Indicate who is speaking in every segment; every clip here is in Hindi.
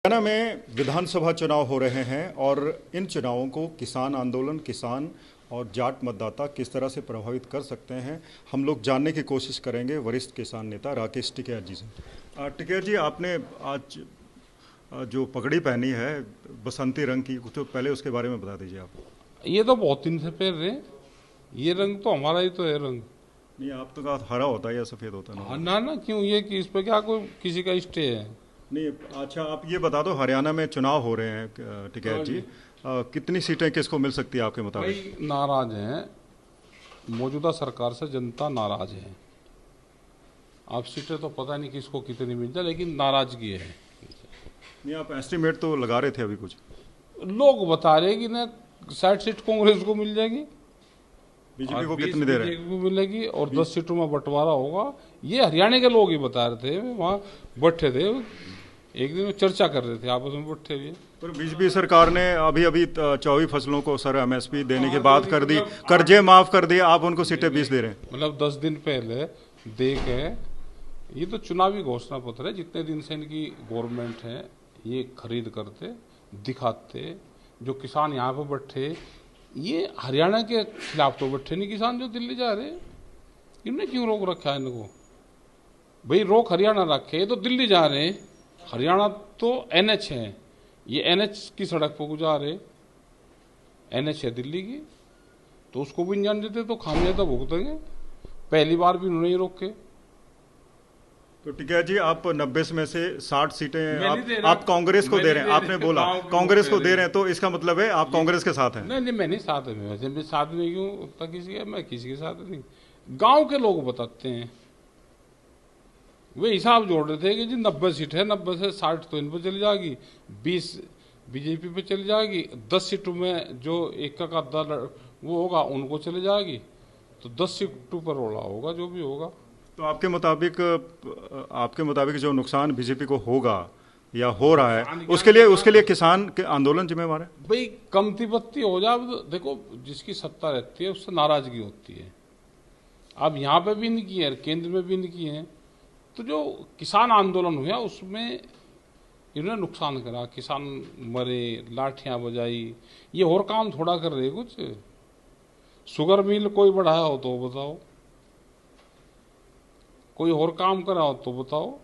Speaker 1: हरियाणा में विधानसभा चुनाव हो रहे हैं और इन चुनावों को किसान आंदोलन, किसान और जाट मतदाता किस तरह से प्रभावित कर सकते हैं, हम लोग जानने की कोशिश करेंगे वरिष्ठ किसान नेता राकेश टिकैत जी से। टिकैत जी, आपने आज जो पगड़ी पहनी है बसंती रंग की, तो पहले उसके बारे में बता दीजिए आप।
Speaker 2: ये तो बहुत दिन से पहन रहे हैं। ये रंग तो हमारा ही तो है रंग।
Speaker 1: नहीं, आप तो कहा हरा होता है या सफ़ेद होता है
Speaker 2: हाँ
Speaker 1: ना?
Speaker 2: ना ना, क्यों ये कि इस पे क्या कोई किसी का स्टे है?
Speaker 1: नहीं, अच्छा आप ये बता दो, हरियाणा में चुनाव हो रहे हैं टिकैत जी, कितनी सीटें किसको मिल सकती है आपके मुताबिक?
Speaker 2: भाई नाराज हैं, मौजूदा सरकार से जनता नाराज है। आप सीटें तो पता नहीं किसको कितनी मिल जाए, लेकिन नाराजगी है।
Speaker 1: नहीं, आप एस्टिमेट तो लगा रहे थे अभी कुछ।
Speaker 2: लोग बता रहे कि ना 60 सीट कांग्रेस को मिल जाएगी,
Speaker 1: बीजेपी को
Speaker 2: 20
Speaker 1: कितनी दे रहे हैं?
Speaker 2: बीजेपी को मिलेगी और 10 सीटों में बंटवारा होगा। ये हरियाणा के लोग ही बता रहे थे, वहाँ बैठे थे, एक दिन में चर्चा कर रहे थे आपस में बैठे हुए।
Speaker 1: पर बीजेपी सरकार ने अभी अभी 24 फसलों को सर एमएसपी देने की बात कर दी, कर्जे माफ कर दिए, आप उनको सीटें 20 दे रहे हैं।
Speaker 2: मतलब 10 दिन पहले दे के, ये तो चुनावी घोषणा पत्र है। जितने दिन से इनकी गवर्नमेंट है ये खरीद करते दिखाते, जो किसान यहाँ पे बैठे, ये हरियाणा के खिलाफ तो बैठे नहीं किसान जो दिल्ली जा रहे। इनने क्यों रोक रखा है इनको? भाई रोक हरियाणा रखे, ये तो दिल्ली जा रहे हैं। हरियाणा तो एनएच है, ये एनएच की सड़क पर गुजार रहे। एनएच है दिल्ली की, तो उसको भी जान देते तो खामियाजा भुगतेंगे। पहली बार भी उन्होंने रोके।
Speaker 1: तो टिकैत जी, आप 90 में से 60 सीटें
Speaker 2: आप
Speaker 1: कांग्रेस को दे रहे हैं, आपने बोला कांग्रेस को दे रहे हैं, तो इसका मतलब है आप कांग्रेस के साथ हैं?
Speaker 2: नहीं नहीं, मैं नहीं साथ में, वैसे मैं साथ में क्यों होता किसी का, मैं किसी के साथ नहीं। गांव के लोग बताते हैं, वे हिसाब जोड़ रहे थे कि जी 90 सीट है, 90 से 60 तो इन पर चली जाएगी, 20 बीजेपी पे चली जाएगी, 10 सीटों में जो एक का दल वो होगा उनको चली जाएगी, तो 10 सीटों पर रोड़ा होगा जो भी होगा।
Speaker 1: तो आपके मुताबिक जो नुकसान बीजेपी को होगा या हो रहा है, उसके लिए किसान के आंदोलन जिम्मेवार है?
Speaker 2: भाई कमती बत्ती हो जाए तो देखो, जिसकी सत्ता रहती है उससे नाराजगी होती है। अब यहाँ पे भी इनकी है, केंद्र में भी इनकी है। तो जो किसान आंदोलन हुआ उसमें इन्होंने नुकसान करा, किसान मरे, लाठियां बजाई, ये और काम थोड़ा कर रहे कुछ। शुगर मिल कोई बढ़ाया हो तो बताओ, कोई और काम करा हो तो बताओ।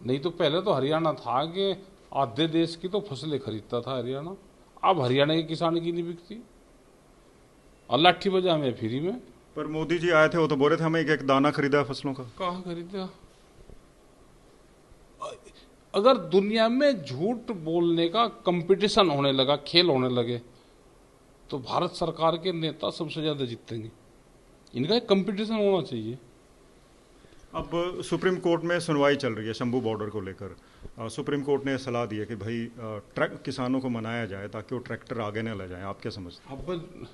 Speaker 2: नहीं तो पहले तो हरियाणा था कि आधे देश की तो फसलें खरीदता था हरियाणा। अब हरियाणा के किसान की नहीं बिकती, और लाठी बजा में फ्री में।
Speaker 1: पर मोदी जी आए थे, वो तो बोल रहे थे हमें एक दाना खरीदा है फसलों का।
Speaker 2: कहाँ खरीदा? अगर दुनिया में झूठ बोलने का कंपटीशन होने लगा, खेल होने लगे, तो भारत सरकार के नेता सबसे ज्यादा जीतेंगे। इनका एक कंपटीशन होना चाहिए।
Speaker 1: अब सुप्रीम कोर्ट में सुनवाई चल रही है शंभू बॉर्डर को लेकर। सुप्रीम कोर्ट ने सलाह दी है कि भाई किसानों को मनाया जाए ताकि वो ट्रैक्टर आगे न ले जाएं। आप क्या समझते हैं?
Speaker 2: अब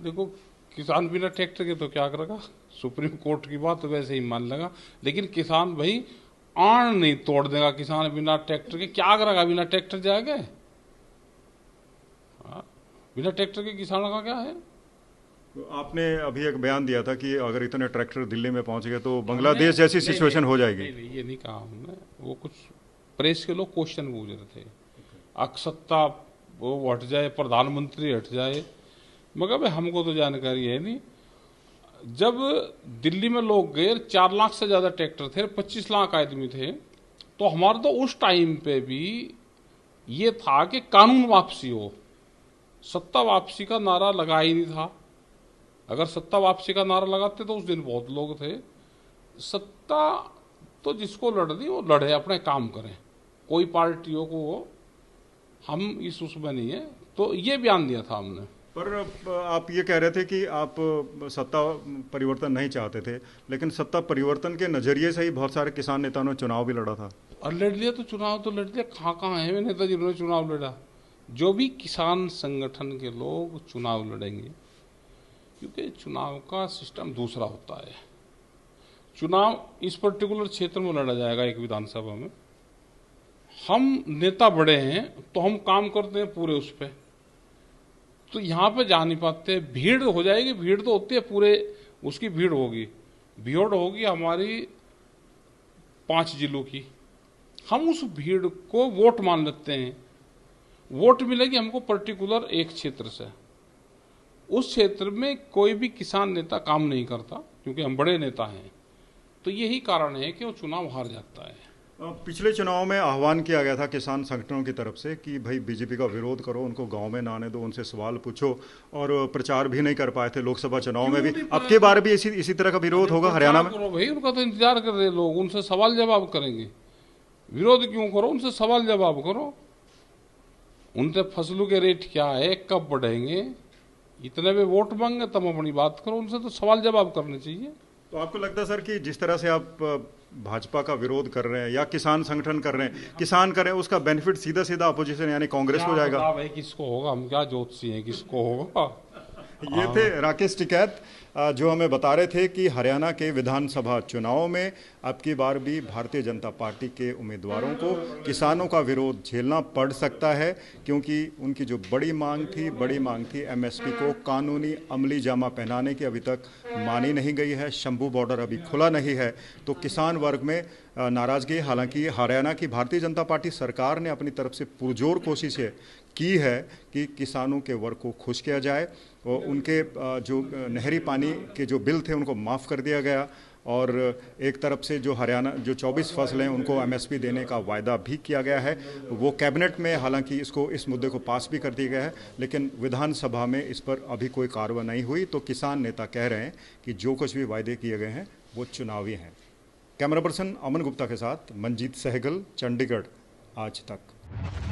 Speaker 2: देखो, किसान बिना ट्रैक्टर के तो क्या करेगा? सुप्रीम कोर्ट की बात तो वैसे ही मान लेगा, लेकिन किसान भाई आण नहीं तोड़ देगा। किसान बिना ट्रैक्टर के क्या करेगा? बिना ट्रैक्टर जाएगा? बिना ट्रैक्टर के किसान का क्या है?
Speaker 1: तो आपने अभी एक बयान दिया था कि अगर इतने ट्रैक्टर दिल्ली में पहुंच गए तो बांग्लादेश जैसी सिचुएशन हो जाएगी।
Speaker 2: नहीं, ये नहीं कहा हमने। वो कुछ प्रेस के लोग क्वेश्चन पूछ रहे थे, अक्षता वो हट जाए, प्रधानमंत्री हट जाए, मगर भाई हमको तो जानकारी है नहीं। जब दिल्ली में लोग गए, 4 लाख से ज्यादा ट्रैक्टर थे, 25 लाख आदमी थे, तो हमारा तो उस टाइम पे भी ये था कि कानून वापसी हो। सत्ता वापसी का नारा लगा ही नहीं था। अगर सत्ता वापसी का नारा लगाते तो उस दिन बहुत लोग थे। सत्ता तो जिसको लड़ दी वो लड़े, अपने काम करें, कोई पार्टियों को हम इस उसमें नहीं है। तो ये बयान दिया था हमने।
Speaker 1: पर आप ये कह रहे थे कि आप सत्ता परिवर्तन नहीं चाहते थे, लेकिन सत्ता परिवर्तन के नजरिए से ही बहुत सारे किसान नेताओं ने चुनाव भी लड़ा था।
Speaker 2: और लड़ लिया तो चुनाव तो लड़ लिया। कहाँ कहाँ है नेता जिन्होंने चुनाव लड़ा? जो भी किसान संगठन के लोग चुनाव लड़ेंगे, क्योंकि चुनाव का सिस्टम दूसरा होता है। चुनाव इस पर्टिकुलर क्षेत्र में लड़ा जाएगा, एक विधानसभा में। हम नेता बड़े हैं तो हम काम करते हैं पूरे उस पर, तो यहाँ पे जा नहीं पाते। भीड़ हो जाएगी, भीड़ तो होती है, पूरे उसकी भीड़ होगी। भीड़ होगी हमारी 5 जिलों की, हम उस भीड़ को वोट मान लेते हैं। वोट मिलेगी हमको पर्टिकुलर एक क्षेत्र से, उस क्षेत्र में कोई भी किसान नेता काम नहीं करता क्योंकि हम बड़े नेता हैं, तो यही कारण है कि वो चुनाव हार जाता है।
Speaker 1: पिछले चुनाव में आह्वान किया गया था किसान संगठनों की तरफ से कि भाई बीजेपी का विरोध करो, उनको गांव में ना आने दो, उनसे सवाल पूछो, और प्रचार भी नहीं कर पाए थे लोकसभा चुनाव में भी। अब की बार भी इसी तरह का विरोध होगा हरियाणा में?
Speaker 2: भाई उनका तो इंतजार कर रहे लोग, उनसे सवाल जवाब करेंगे। विरोध क्यों करो, उनसे सवाल जवाब करो। उनसे फसलों के रेट क्या है, कब बढ़ेंगे, इतने में वोट मांगे तब अपनी बात करो, उनसे तो सवाल जवाब करने चाहिए।
Speaker 1: तो आपको लगता है सर कि जिस तरह से आप भाजपा का विरोध कर रहे हैं या किसान संगठन कर रहे हैं, किसान कर रहे हैं, उसका बेनिफिट सीधा सीधा अपोजिशन यानी कांग्रेस को जाएगा?
Speaker 2: भाई किसको होगा, हम क्या ज्योतिषी हैं, किसको होगा।
Speaker 1: ये थे राकेश टिकैत जो हमें बता रहे थे कि हरियाणा के विधानसभा चुनाव में अब की बार भी भारतीय जनता पार्टी के उम्मीदवारों को किसानों का विरोध झेलना पड़ सकता है, क्योंकि उनकी जो बड़ी मांग थी एमएसपी को कानूनी अमली जामा पहनाने की, अभी तक मानी नहीं गई है। शंभू बॉर्डर अभी खुला नहीं है, तो किसान वर्ग में नाराजगी। हालांकि हरियाणा की भारतीय जनता पार्टी सरकार ने अपनी तरफ से पुरजोर कोशिशें की है कि किसानों के वर्ग को खुश किया जाए, और उनके जो नहरी पानी के जो बिल थे उनको माफ़ कर दिया गया, और एक तरफ से जो हरियाणा जो 24 फसलें हैं उनको एमएसपी देने का वायदा भी किया गया है। वो कैबिनेट में हालांकि इस मुद्दे को पास भी कर दिया गया है, लेकिन विधानसभा में इस पर अभी कोई कार्रवाई नहीं हुई। तो किसान नेता कह रहे हैं कि जो कुछ भी वायदे किए गए हैं वो चुनावी हैं। कैमरा पर्सन अमन गुप्ता के साथ मंजीत सहगल, चंडीगढ़, आज तक।